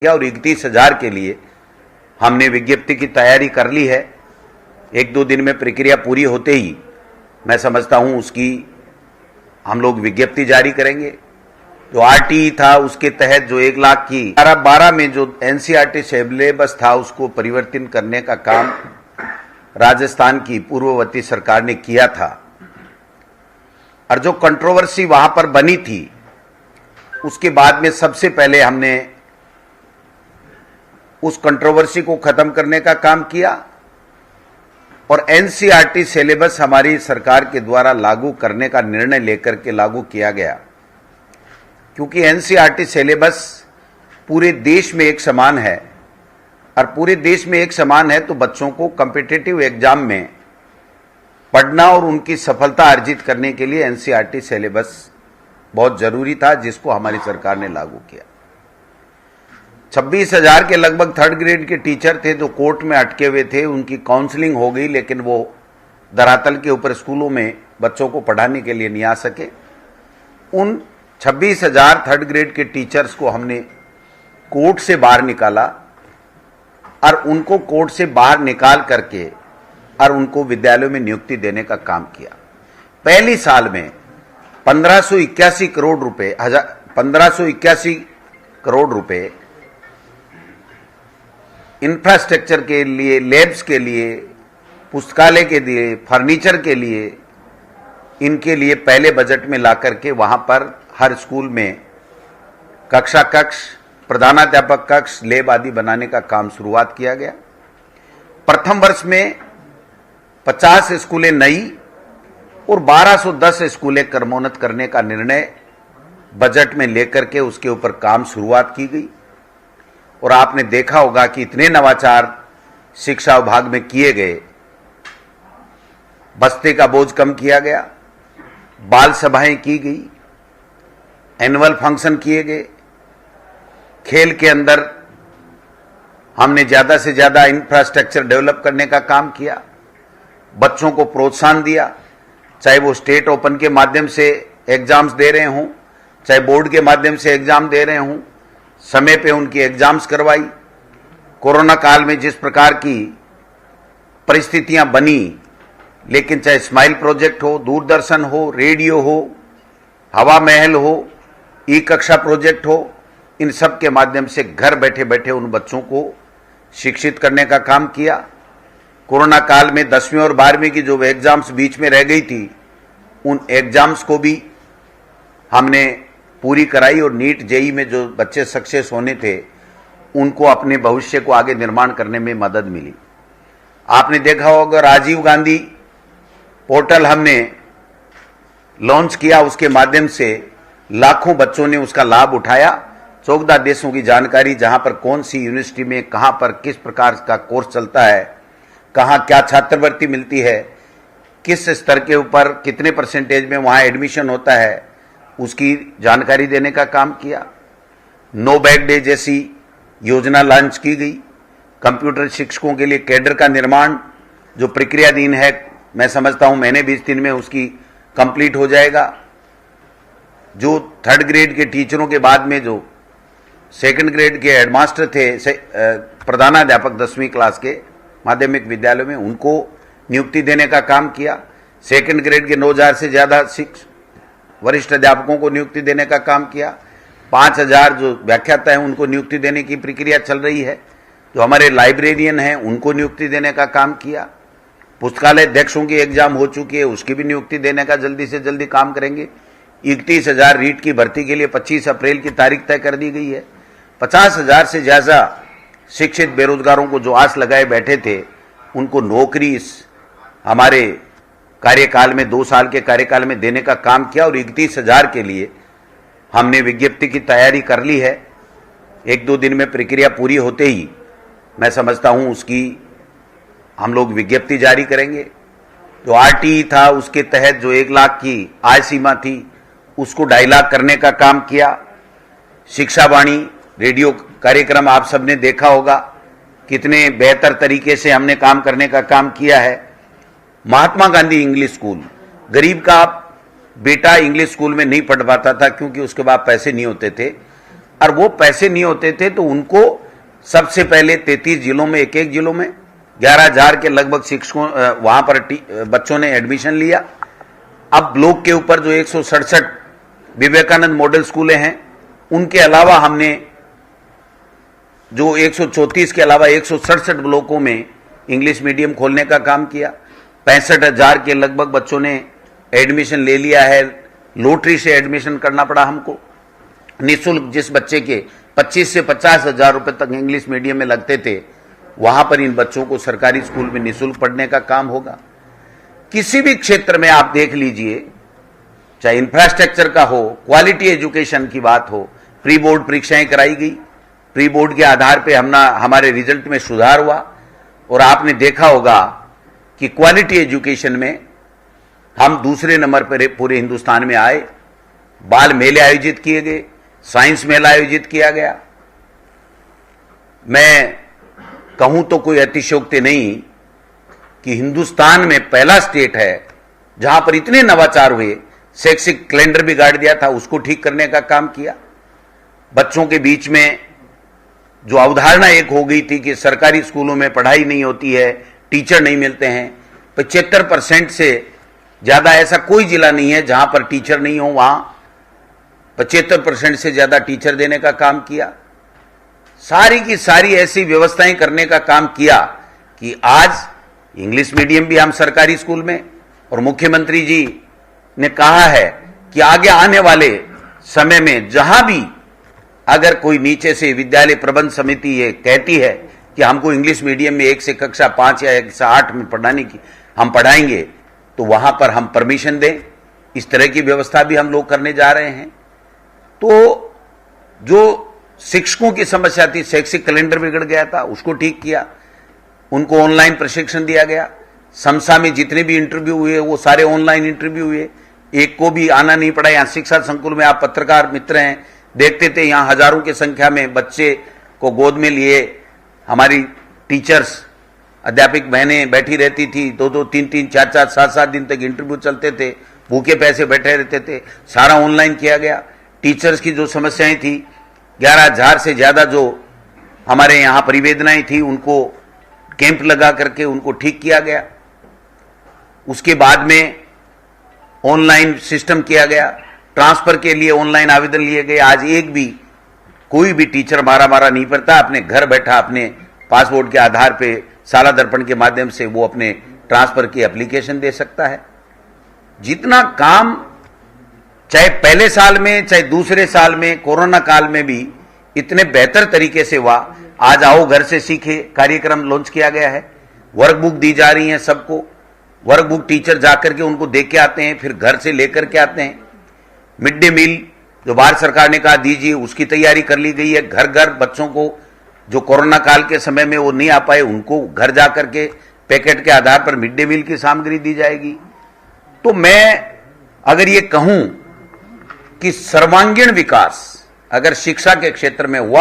और 31,000 के लिए हमने विज्ञप्ति की तैयारी कर ली है। एक दो दिन में प्रक्रिया पूरी होते ही मैं समझता हूं उसकी हम लोग विज्ञप्ति जारी करेंगे। जो आरटीई था उसके तहत जो 1 लाख की 12 में जो एनसीईआरटी सिलेबस था उसको परिवर्तन करने का काम राजस्थान की पूर्ववर्ती सरकार ने किया था, और जो कंट्रोवर्सी वहां पर बनी थी उसके बाद में सबसे पहले हमने उस कंट्रोवर्सी को खत्म करने का काम किया और एनसीईआरटी सिलेबस हमारी सरकार के द्वारा लागू करने का निर्णय लेकर के लागू किया गया। क्योंकि एनसीईआरटी सिलेबस पूरे देश में एक समान है, और पूरे देश में एक समान है तो बच्चों को कॉम्पिटिटिव एग्जाम में पढ़ना और उनकी सफलता अर्जित करने के लिए एनसीईआरटी सिलेबस बहुत जरूरी था, जिसको हमारी सरकार ने लागू किया। 26,000 के लगभग 3rd ग्रेड के टीचर थे जो कोर्ट में अटके हुए थे, उनकी काउंसलिंग हो गई, लेकिन वो धरातल के ऊपर स्कूलों में बच्चों को पढ़ाने के लिए नहीं आ सके। उन 26,000 3rd ग्रेड के टीचर्स को हमने कोर्ट से बाहर निकाला और उनको कोर्ट से बाहर निकाल करके और उनको विद्यालयों में नियुक्ति देने का काम किया। पहली साल में 1581 करोड़ रुपए इंफ्रास्ट्रक्चर के लिए, लैब्स के लिए, पुस्तकालय के लिए, फर्नीचर के लिए, इनके लिए पहले बजट में ला करके वहां पर हर स्कूल में कक्षा कक्ष, प्रधानाध्यापक कक्ष, लैब आदि बनाने का काम शुरुआत किया गया। प्रथम वर्ष में 50 स्कूलें नई और 1210 स्कूलें क्रमोन्नत करने का निर्णय बजट में लेकर के उसके ऊपर काम शुरुआत की गई। और आपने देखा होगा कि इतने नवाचार शिक्षा विभाग में किए गए, बस्ते का बोझ कम किया गया, बाल सभाएं की गई, एनुअल फंक्शन किए गए, खेल के अंदर हमने ज्यादा से ज्यादा इंफ्रास्ट्रक्चर डेवलप करने का काम किया, बच्चों को प्रोत्साहन दिया, चाहे वो स्टेट ओपन के माध्यम से एग्जाम्स दे रहे हों, चाहे बोर्ड के माध्यम से एग्जाम दे रहे हों, समय पे उनकी एग्जाम्स करवाई। कोरोना काल में जिस प्रकार की परिस्थितियां बनी, लेकिन चाहे स्माइल प्रोजेक्ट हो, दूरदर्शन हो, रेडियो हो, हवा महल हो, ई कक्षा प्रोजेक्ट हो, इन सब के माध्यम से घर बैठे बैठे उन बच्चों को शिक्षित करने का काम किया। कोरोना काल में 10वीं और 12वीं की जो एग्जाम्स बीच में रह गई थी, उन एग्जाम्स को भी हमने पूरी कराई और नीट जेई में जो बच्चे सक्सेस होने थे उनको अपने भविष्य को आगे निर्माण करने में मदद मिली। आपने देखा होगा राजीव गांधी पोर्टल हमने लॉन्च किया, उसके माध्यम से लाखों बच्चों ने उसका लाभ उठाया। 14 देशों की जानकारी, जहां पर कौन सी यूनिवर्सिटी में कहां पर किस प्रकार का कोर्स चलता है, कहां क्या छात्रवृत्ति मिलती है, किस स्तर के ऊपर कितने परसेंटेज में वहां एडमिशन होता है, उसकी जानकारी देने का काम किया। नो बैग डे जैसी योजना लॉन्च की गई। कंप्यूटर शिक्षकों के लिए कैडर का निर्माण जो प्रक्रियाधीन है, मैं समझता हूं महीने 20 दिन में उसकी कंप्लीट हो जाएगा। जो 3rd ग्रेड के टीचरों के बाद में जो 2nd ग्रेड के हेडमास्टर थे, प्रधानाध्यापक 10वीं क्लास के माध्यमिक विद्यालयों में, उनको नियुक्ति देने का काम किया। 2nd ग्रेड के 9,000 से ज्यादा वरिष्ठ अध्यापकों को नियुक्ति देने का काम किया। 5,000 जो व्याख्याता हैं उनको नियुक्ति देने की प्रक्रिया चल रही है। जो हमारे लाइब्रेरियन हैं उनको नियुक्ति देने का काम किया। पुस्तकालय अध्यक्षों की एग्जाम हो चुकी है, उसकी भी नियुक्ति देने का जल्दी से जल्दी काम करेंगे। 31,000 रीट की भर्ती के लिए 25 अप्रैल की तारीख तय कर दी गई है। 50,000 से ज्यादा शिक्षित बेरोजगारों को जो आस लगाए बैठे थे उनको नौकरी इस हमारे कार्यकाल में, 2 साल के कार्यकाल में देने का काम किया। और 31,000 के लिए हमने विज्ञप्ति की तैयारी कर ली है। एक दो दिन में प्रक्रिया पूरी होते ही मैं समझता हूं उसकी हम लोग विज्ञप्ति जारी करेंगे। जो आरटीई था उसके तहत जो 1 लाख की आय सीमा थी उसको 2.5 लाख करने का काम किया। शिक्षा वाणी रेडियो कार्यक्रम आप सबने देखा होगा, कितने बेहतर तरीके से हमने काम करने का काम किया है। महात्मा गांधी इंग्लिश स्कूल, गरीब का बेटा इंग्लिश स्कूल में नहीं पढ़ पाता था क्योंकि उसके बाद पैसे नहीं होते थे, और वो पैसे नहीं होते थे तो उनको सबसे पहले 33 जिलों में, एक जिलों में 11,000 के लगभग शिक्षकों वहां पर बच्चों ने एडमिशन लिया। अब ब्लॉक के ऊपर जो 167 विवेकानंद मॉडल स्कूलें हैं, उनके अलावा हमने जो 134 के अलावा 167 ब्लॉकों में इंग्लिश मीडियम खोलने का काम किया। 65,000 के लगभग बच्चों ने एडमिशन ले लिया है। लॉटरी से एडमिशन करना पड़ा हमको निःशुल्क। जिस बच्चे के 25 से 50,000 रुपए तक इंग्लिश मीडियम में लगते थे, वहां पर इन बच्चों को सरकारी स्कूल में निःशुल्क पढ़ने का काम होगा। किसी भी क्षेत्र में आप देख लीजिए, चाहे इंफ्रास्ट्रक्चर का हो, क्वालिटी एजुकेशन की बात हो, प्री बोर्ड परीक्षाएं कराई गई। प्री बोर्ड के आधार पे हमारे रिजल्ट में सुधार हुआ और आपने देखा होगा कि क्वालिटी एजुकेशन में हम दूसरे नंबर पर पूरे हिंदुस्तान में आए। बाल मेले आयोजित किए गए, साइंस मेला आयोजित किया गया। मैं कहूं तो कोई अतिशयोक्ति नहीं कि हिंदुस्तान में पहला स्टेट है जहां पर इतने नवाचार हुए। शैक्षिक कैलेंडर बिगाड़ दिया था, उसको ठीक करने का काम किया। बच्चों के बीच में जो अवधारणा एक हो गई थी कि सरकारी स्कूलों में पढ़ाई नहीं होती है, टीचर नहीं मिलते हैं, 75% से ज्यादा ऐसा कोई जिला नहीं है जहां पर टीचर नहीं हो, वहां 75% से ज्यादा टीचर देने का काम किया। सारी की सारी ऐसी व्यवस्थाएं करने का काम किया कि आज इंग्लिश मीडियम भी हम सरकारी स्कूल में, और मुख्यमंत्री जी ने कहा है कि आगे आने वाले समय में जहां भी अगर कोई नीचे से विद्यालय प्रबंध समिति ये कहती है कि हमको इंग्लिश मीडियम में 1 से कक्षा 5 या 1 से 8 में पढ़ाने की हम पढ़ाएंगे, तो वहां पर हम परमिशन दें। इस तरह की व्यवस्था भी हम लोग करने जा रहे हैं। तो जो शिक्षकों की समस्या थी, शैक्षिक कैलेंडर बिगड़ गया था, उसको ठीक किया। उनको ऑनलाइन प्रशिक्षण दिया गया। समसा में जितने भी इंटरव्यू हुए वो सारे ऑनलाइन इंटरव्यू हुए, एक को भी आना नहीं पड़ा। यहाँ शिक्षा संकुल में आप पत्रकार मित्र हैं, देखते थे यहाँ हजारों की संख्या में बच्चे को गोद में लिए हमारी टीचर्स, अध्यापक बहनें बैठी रहती थी। 2-2, 3-3, 4-4, 7-7 दिन तक इंटरव्यू चलते थे, भूखे पैसे बैठे रहते थे। सारा ऑनलाइन किया गया। टीचर्स की जो समस्याएं थी, 11,000 से ज्यादा जो हमारे यहाँ परिवेदनाएं थी, उनको कैंप लगा करके उनको ठीक किया गया। उसके बाद में ऑनलाइन सिस्टम किया गया। ट्रांसफर के लिए ऑनलाइन आवेदन लिए गए। आज एक भी कोई भी टीचर मारा नहीं पड़ता, अपने घर बैठा अपने पासपोर्ट के आधार पे साला दर्पण के माध्यम से वो अपने ट्रांसफर की एप्लीकेशन दे सकता है। जितना काम चाहे पहले साल में चाहे दूसरे साल में, कोरोना काल में भी इतने बेहतर तरीके से हुआ। आज आओ घर से सीखे कार्यक्रम लॉन्च किया गया है। वर्कबुक दी जा रही है सबको। वर्कबुक टीचर जाकर के उनको दे के आते हैं, फिर घर से लेकर के आते हैं। मिड डे मील जो भारत सरकार ने कहा दीजिए, उसकी तैयारी कर ली गई है। घर घर बच्चों को जो कोरोना काल के समय में वो नहीं आ पाए, उनको घर जाकर के पैकेट के आधार पर मिड डे मील की सामग्री दी जाएगी। तो मैं अगर ये कहूं कि सर्वांगीण विकास अगर शिक्षा के क्षेत्र में हुआ